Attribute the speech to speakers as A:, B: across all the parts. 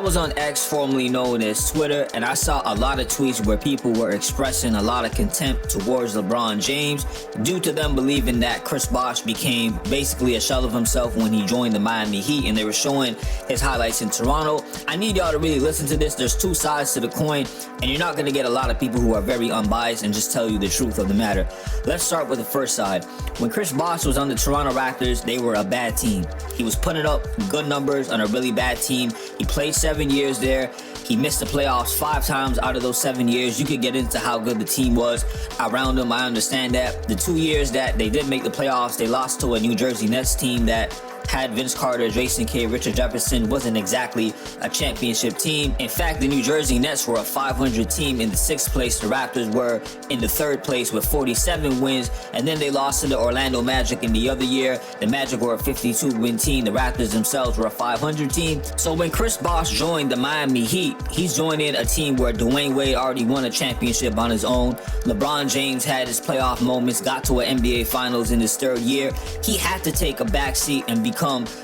A: was on X, formerly known as Twitter, and I saw a lot of tweets where people were expressing a lot of contempt towards LeBron James due to them believing that Chris Bosh became basically a shell of himself when he joined the Miami Heat, and they were showing his highlights in Toronto. I need y'all to really listen to this. There's two sides to the coin, and you're not going to get a lot of people who are very unbiased and just tell you the truth of the matter. Let's start with the first side. When Chris Bosh was on the Toronto Raptors, they were a bad team. He was putting up good numbers on a really bad team. He played 7 years there. He missed the playoffs 5 times out of those 7 years. You could get into how good the team was around him. I understand that. The 2 years that they did make the playoffs, they lost to a New Jersey Nets team that had Vince Carter, Jason Kidd, Richard Jefferson. Wasn't exactly a championship team. In fact, the New Jersey Nets were a 500 team in the 6th place. The Raptors were in the 3rd place with 47 wins, and then they lost to the Orlando Magic in the other year. The Magic were a 52-win team. The Raptors themselves were a 500 team. So when Chris Bosh joined the Miami Heat, he's joining a team where Dwayne Wade already won a championship on his own. LeBron James had his playoff moments, got to an NBA Finals in his 3rd year. He had to take a backseat and become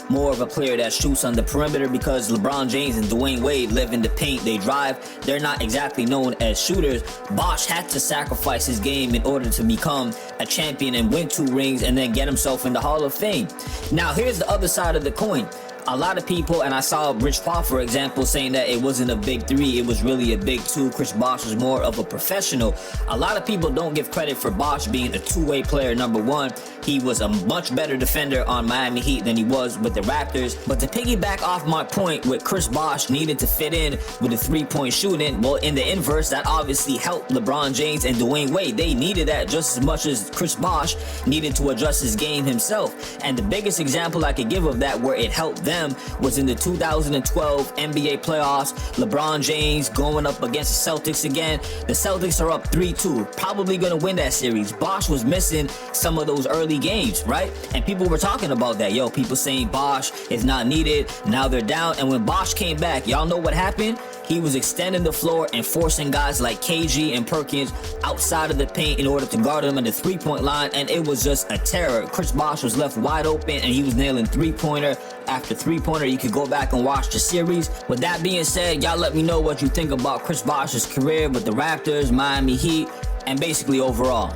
A: more of a player that shoots on the perimeter because LeBron James and Dwayne Wade live in the paint. They drive. They're not exactly known as shooters. Bosh had to sacrifice his game in order to become a champion and win 2 rings and then get himself in the Hall of Fame. Now, here's the other side of the coin. A lot of people, and I saw Rich Paul, for example, saying that it wasn't a big 3, it was really a big 2. Chris Bosh was more of a professional. A lot of people don't give credit for Bosh being a two-way player, number one. He was a much better defender on Miami Heat than he was with the Raptors. But to piggyback off my point with Chris Bosh needed to fit in with the 3-point shooting, well, in the inverse, that obviously helped LeBron James and Dwayne Wade. They needed that just as much as Chris Bosh needed to adjust his game himself. And the biggest example I could give of that where it helped them was in the 2012 NBA playoffs. LeBron James going up against the Celtics again. The Celtics are up 3-2, probably going to win that series. Bosh was missing some of those early games, right? And people were talking about that. Yo, people saying Bosh is not needed. Now they're down. And when Bosh came back, y'all know what happened? He was extending the floor and forcing guys like KG and Perkins outside of the paint in order to guard them at the 3-point line, and it was just a terror. Chris Bosh was left wide open, and he was nailing 3-pointer after 3-pointer. You could go back and watch the series. With that being said, y'all let me know what you think about Chris Bosh's career with the Raptors, Miami Heat, and basically overall.